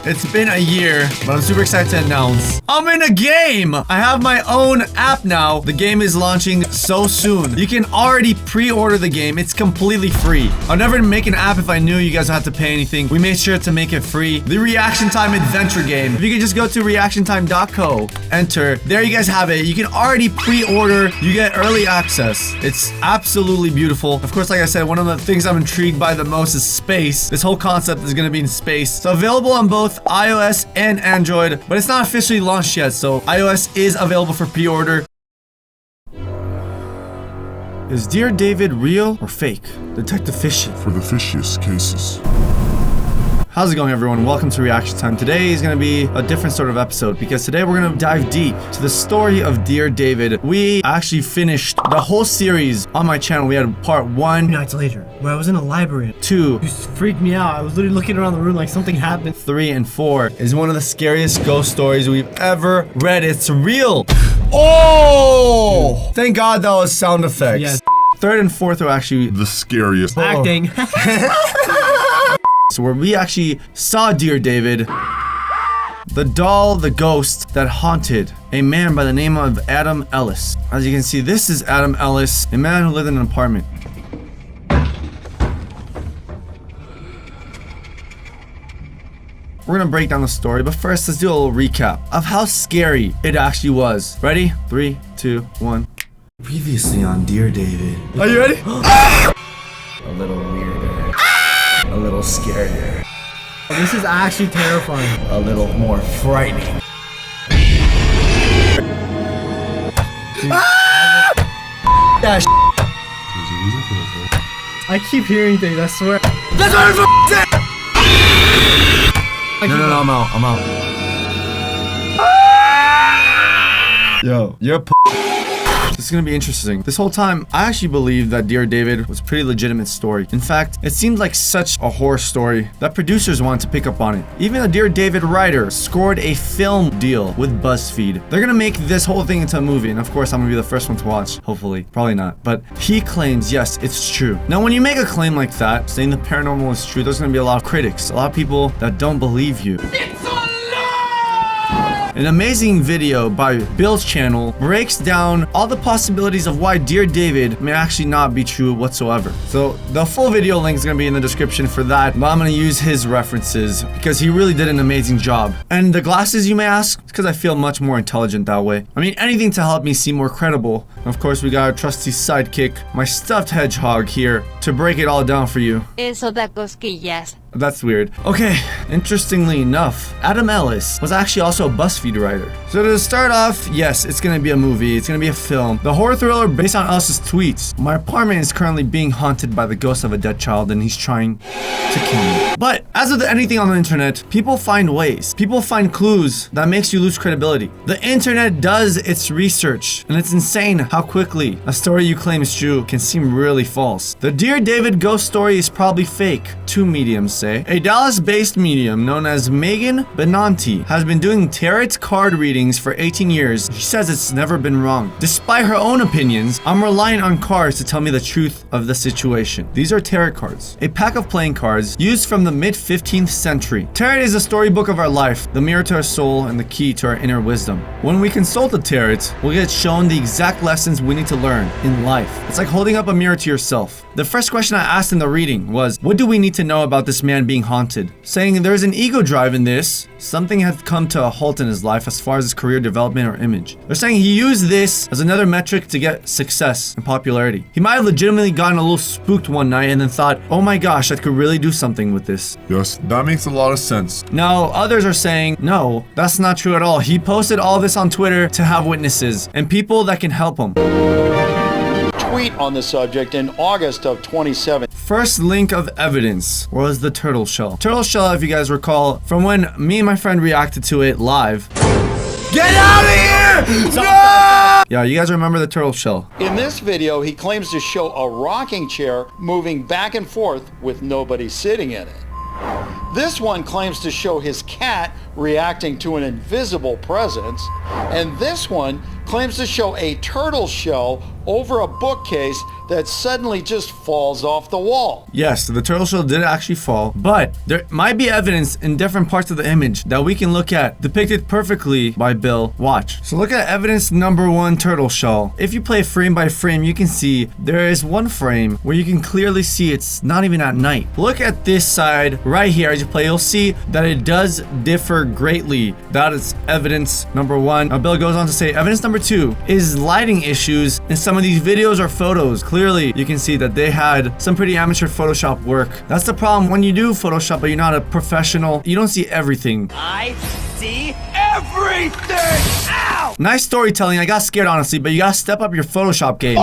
It's been a year, but I'm super excited to announce I'm in a game. I have my own app now. The game is launching so soon. You can already pre-order the game. It's completely free. I'd never make an app if I knew you guys had to pay anything. We made sure to make it free. The Reaction Time adventure game. If you can just go to reactiontime.co, enter. There you guys have it. You can already pre-order. You get early access. It's absolutely beautiful. Of course, like I said, one of the things I'm intrigued by the most is space. This whole concept is going to be in space. So available on both iOS and Android, but it's not officially launched yet. So iOS is available for pre-order. Is Dear David real or fake? Detective Fishy. For the fishiest cases. How's it going, everyone? Welcome to Reaction Time. Today is going to be a different sort of episode because today we're going to dive deep to the story of Dear David. We actually finished the whole series on my channel. We had part 1. Nights later, where I was in a library. 2. It freaked me out. I was literally looking around the room like something happened. 3 and 4 is one of the scariest ghost stories we've ever read. It's real. Oh! Thank God that was sound effects. Yes. 3rd and 4th are actually The scariest. Acting. So where we actually saw Dear David, the doll, the ghost that haunted a man by the name of Adam Ellis. As you can see, this is Adam Ellis, a man who lived in an apartment. We're gonna break down the story, but first let's do a little recap of how scary it actually was. Ready? 3, 2, 1. Previously on Dear David. Are you ready? A little weirder. A little scarier. This is actually terrifying. A little more frightening. I keep hearing things, I swear. That's what I'm No, I'm out. Yo, you're a This is gonna be interesting. This whole time, I actually believed that Dear David was a pretty legitimate story. In fact, it seemed like such a horror story that producers wanted to pick up on it. Even the Dear David writer scored a film deal with BuzzFeed. They're gonna make this whole thing into a movie, and of course, I'm gonna be the first one to watch. Hopefully. Probably not. But he claims, yes, it's true. Now, when you make a claim like that, saying the paranormal is true, there's gonna be a lot of critics, a lot of people that don't believe you. An amazing video by Bill's channel breaks down all the possibilities of why Dear David may actually not be true whatsoever. So the full video link is going to be in the description for that, but I'm going to use his references because he really did an amazing job. And the glasses, you may ask? It's because I feel much more intelligent that way. I mean, anything to help me seem more credible. And of course, we got our trusty sidekick, my stuffed hedgehog here to break it all down for you. Eso da cosquillas. That's weird. Okay, interestingly enough, Adam Ellis was actually also a BuzzFeed writer. So to start off, yes, it's gonna be a movie, it's gonna be a film. The horror thriller based on Ellis's tweets. My apartment is currently being haunted by the ghost of a dead child and he's trying to kill me. But as with anything on the internet, people find ways. People find clues that makes you lose credibility. The internet does its research, and it's insane how quickly a story you claim is true can seem really false. The Dear David ghost story is probably fake, two mediums say. A Dallas-based medium known as Megan Benanti has been doing tarot card readings for 18 years. She says it's never been wrong. Despite her own opinions, I'm relying on cards to tell me the truth of the situation. These are tarot cards, a pack of playing cards used from the mid-15th century. Tarot is a storybook of our life, the mirror to our soul and the key to our inner wisdom. When we consult the tarot, we'll get shown the exact lessons we need to learn in life. It's like holding up a mirror to yourself. The first question I asked in the reading was, what do we need to know about this man being haunted? Saying there's an ego drive in this. Something had come to a halt in his life as far as his career development or image. They're saying he used this as another metric to get success and popularity. He might have legitimately gotten a little spooked one night and then thought, oh my gosh, I could really do something with this. Yes, that makes a lot of sense. Now, others are saying, no, that's not true at all. He posted all this on Twitter to have witnesses and people that can help him. Tweet on the subject in August of 2017. First link of evidence was the turtle shell. Turtle shell, if you guys recall, from when me and my friend reacted to it live. Get out of here! No! Yeah, you guys remember the turtle shell. In this video, he claims to show a rocking chair moving back and forth with nobody sitting in it. This one claims to show his cat reacting to an invisible presence, and this one claims to show a turtle shell over a bookcase that suddenly just falls off the wall. Yes, the turtle shell did actually fall, but there might be evidence in different parts of the image that we can look at, depicted perfectly by Bill. Watch. So look at evidence number 1, turtle shell. If you play frame by frame, you can see there is one frame where you can clearly see it's not even at night. Look at this side right here. As you play, you'll see that it does differ greatly. That is evidence number 1. Now Bill goes on to say evidence number 2 is lighting issues in some of these videos or photos. Clearly, you can see that they had some pretty amateur Photoshop work. That's the problem when you do Photoshop, but you're not a professional. You don't see everything. I see everything! Ow! Nice storytelling. I got scared, honestly, but you gotta step up your Photoshop game.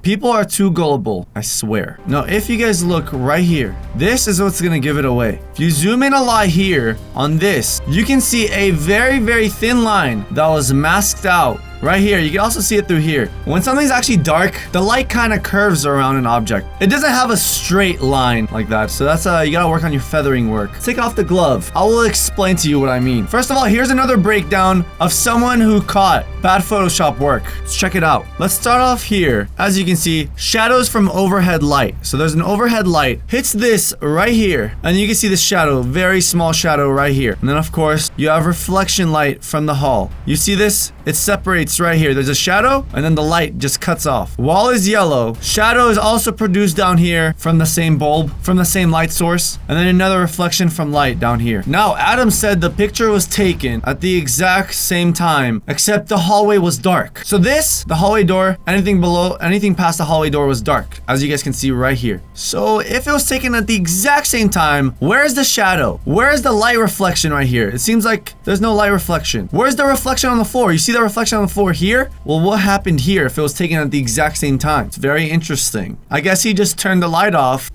People are too gullible, I swear. Now, if you guys look right here, this is what's gonna give it away. If you zoom in a lot here on this, you can see a very, very thin line that was masked out. Right here, you can also see it through here. When something's actually dark, the light kind of curves around an object. It doesn't have a straight line like that, so that's you gotta work on your feathering work. Take off the glove. I will explain to you what I mean. First of all, here's another breakdown of someone who caught bad Photoshop work. Let's check it out. Let's start off here. As you can see, shadows from overhead light. So there's an overhead light, hits this right here, and you can see the shadow, very small shadow right here. And then of course, you have reflection light from the hall. You see this? It separates right here. There's a shadow, and then the light just cuts off. Wall is yellow. Shadow is also produced down here from the same bulb, from the same light source, and then another reflection from light down here. Now, Adam said the picture was taken at the exact same time, except the hallway was dark. So this, the hallway door, anything below, anything past the hallway door was dark, as you guys can see right here. So if it was taken at the exact same time, where's the shadow? Where's the light reflection right here? It seems like there's no light reflection. Where's the reflection on the floor? You see the reflection on the floor here? Well, what happened here if it was taken at the exact same time? It's very interesting. I guess he just turned the light off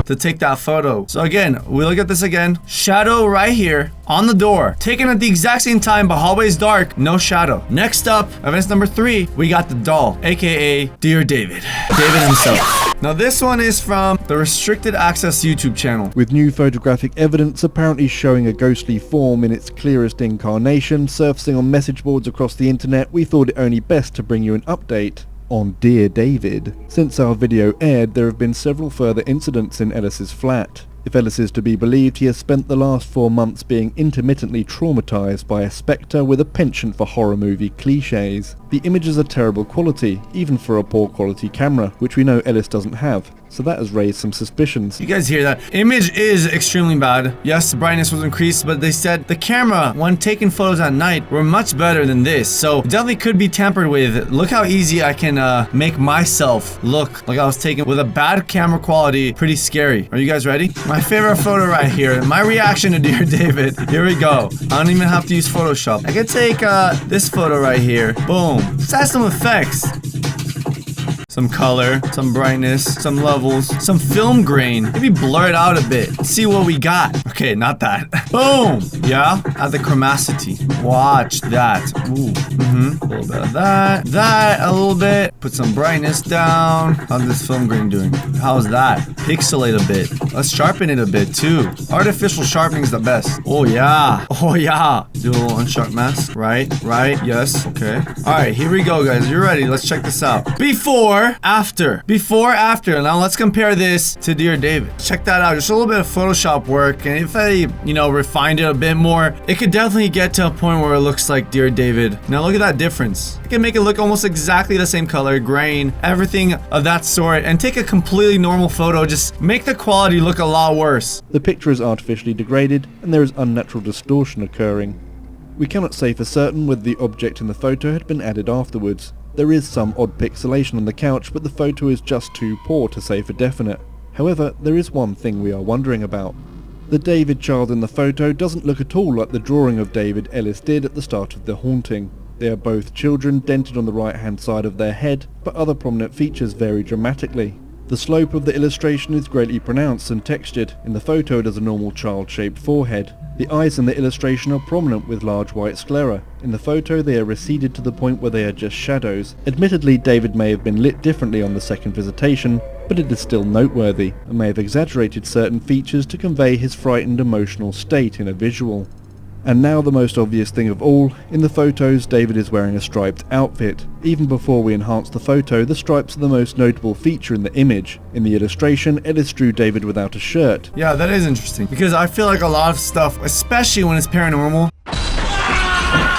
to take that photo. So again, we look at this again. Shadow right here on the door. Taken at the exact same time, but hallway's dark, no shadow. Next up, evidence number 3, we got the doll, aka Dear David. David himself. Now this one is from the Restricted Access YouTube channel. With new photographic evidence apparently showing a ghostly form in its clearest incarnation surfacing on message boards across the internet, we thought it only best to bring you an update on Dear David. Since our video aired, there have been several further incidents in Ellis's flat. If Ellis is to be believed, he has spent the last 4 months being intermittently traumatized by a spectre with a penchant for horror movie cliches. The images are terrible quality, even for a poor quality camera, which we know Ellis doesn't have, so that has raised some suspicions. You guys hear that? Image is extremely bad. Yes, the brightness was increased, but they said the camera, when taking photos at night, were much better than this, so it definitely could be tampered with. Look how easy I can make myself look like I was taken with a bad camera quality. Pretty scary. Are you guys ready? My favorite photo right here. My reaction to Dear David. Here we go. I don't even have to use Photoshop. I could take this photo right here. Boom. This has some effects. Some color, some brightness, some levels, some film grain. Maybe blur it out a bit. Let's see what we got. Okay, not that. Boom! Yeah, add the chromacity. Watch that. Ooh. A little bit of that. That, a little bit. Put some brightness down. How's this film grain doing? How's that? Pixelate a bit. Let's sharpen it a bit too. Artificial sharpening is the best. Oh yeah. Oh yeah. Do a little unsharp mask. Right, yes. Okay. Alright, here we go, guys. You're ready. Let's check this out. Before, after. Now let's compare this to Dear David. Check that out. Just a little bit of Photoshop work, and if I, refined it a bit more, it could definitely get to a point where it looks like Dear David. Now look at that difference. I can make it look almost exactly the same color, grain, everything of that sort, and take a completely normal photo, just make the quality look a lot worse. The picture is artificially degraded, and there is unnatural distortion occurring. We cannot say for certain whether the object in the photo had been added afterwards. There is some odd pixelation on the couch, but the photo is just too poor to say for definite. However, there is one thing we are wondering about. The David child in the photo doesn't look at all like the drawing of David Ellis did at the start of the haunting. They are both children dented on the right hand side of their head, but other prominent features vary dramatically. The slope of the illustration is greatly pronounced and textured. In the photo it has a normal child-shaped forehead. The eyes in the illustration are prominent with large white sclera. In the photo they are receded to the point where they are just shadows. Admittedly, David may have been lit differently on the second visitation, but it is still noteworthy, and may have exaggerated certain features to convey his frightened emotional state in a visual. And now the most obvious thing of all, in the photos David is wearing a striped outfit. Even before we enhance the photo, the stripes are the most notable feature in the image. In the illustration, Ellis drew David without a shirt. Yeah, that is interesting because I feel like a lot of stuff, especially when it's paranormal,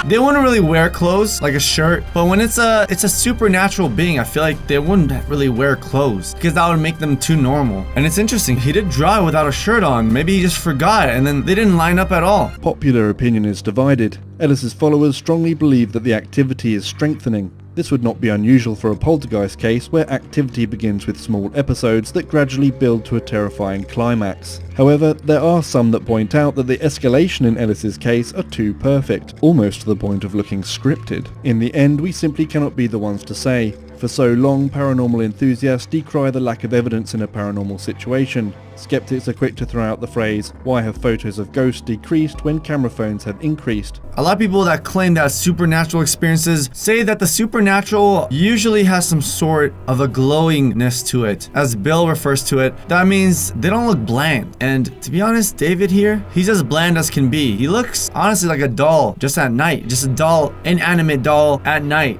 they wouldn't really wear clothes like a shirt, but when it's a supernatural being, I feel like they wouldn't really wear clothes because that would make them too normal. And it's interesting, he did draw it without a shirt on. Maybe he just forgot and then they didn't line up at all. Popular opinion is divided. Ellis's followers strongly believe that the activity is strengthening. This would not be unusual for a poltergeist case where activity begins with small episodes that gradually build to a terrifying climax. However, there are some that point out that the escalation in Ellis's case are too perfect, almost to the point of looking scripted. In the end, we simply cannot be the ones to say. For so long, paranormal enthusiasts decry the lack of evidence in a paranormal situation. Skeptics are quick to throw out the phrase, "Why have photos of ghosts decreased when camera phones have increased?" A lot of people that claim that supernatural experiences say that the supernatural usually has some sort of a glowingness to it. As Bill refers to it, that means they don't look bland. And to be honest, David here, he's as bland as can be. He looks honestly like a doll just at night. Just a doll, inanimate doll at night.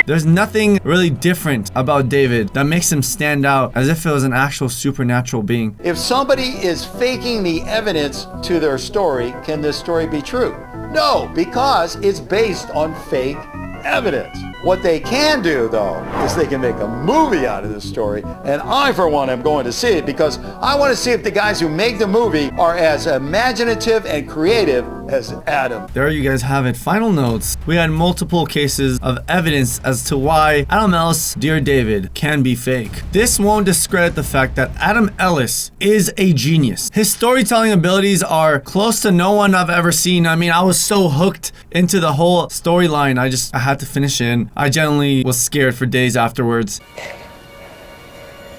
There's nothing really different about David that makes him stand out as if it was an actual supernatural being. If somebody is faking the evidence to their story, can this story be true? No, because it's based on fake evidence. What they can do, though, is they can make a movie out of this story, and I, for one, am going to see it because I want to see if the guys who make the movie are as imaginative and creative as Adam. There you guys have it. Final notes. We had multiple cases of evidence as to why Adam Ellis' Dear David can be fake. This won't discredit the fact that Adam Ellis is a genius. His storytelling abilities are close to no one I've ever seen. I mean, I was so hooked into the whole storyline, I had to finish it. I genuinely was scared for days afterwards.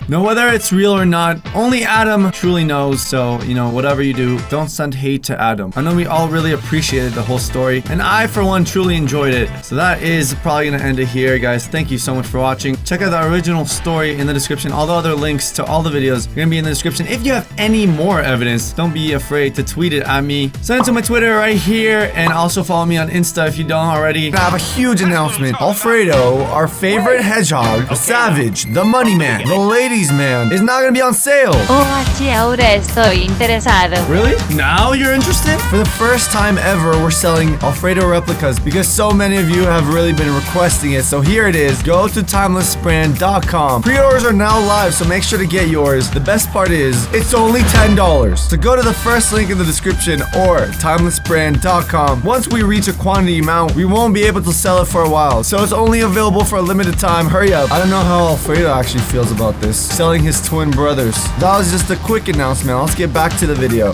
Now, whether it's real or not, only Adam truly knows, so, you know, whatever you do, don't send hate to Adam. I know we all really appreciated the whole story, and I, for one, truly enjoyed it. So that is probably gonna end it here, guys. Thank you so much for watching. Check out the original story in the description. All the other links to all the videos are gonna be in the description. If you have any more evidence, don't be afraid to tweet it at me. Send it to my Twitter right here, and also follow me on Insta if you don't already. I have a huge announcement. Alfredo, our favorite hedgehog, the Savage, the Money Man, the Ladies Man, is not gonna be on sale. Oh, sí, ahora estoy interesado. Really? Now you're interested? For the first time ever, we're selling Alfredo replicas because so many of you have really been requesting it. So here it is. Go to timelessbrand.com. Pre-orders are now live, so make sure to get yours. The best part is, it's only $10. So go to the first link in the description or timelessbrand.com. Once we reach a quantity amount, we won't be able to sell it for a while. So it's only available for a limited time. Hurry up. I don't know how Alfredo actually feels about this. Selling his twin brothers. That was just a quick announcement. Let's get back to the video.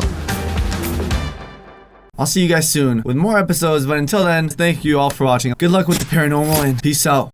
I'll see you guys soon with more episodes, but until then, thank you all for watching. Good luck with the paranormal and peace out.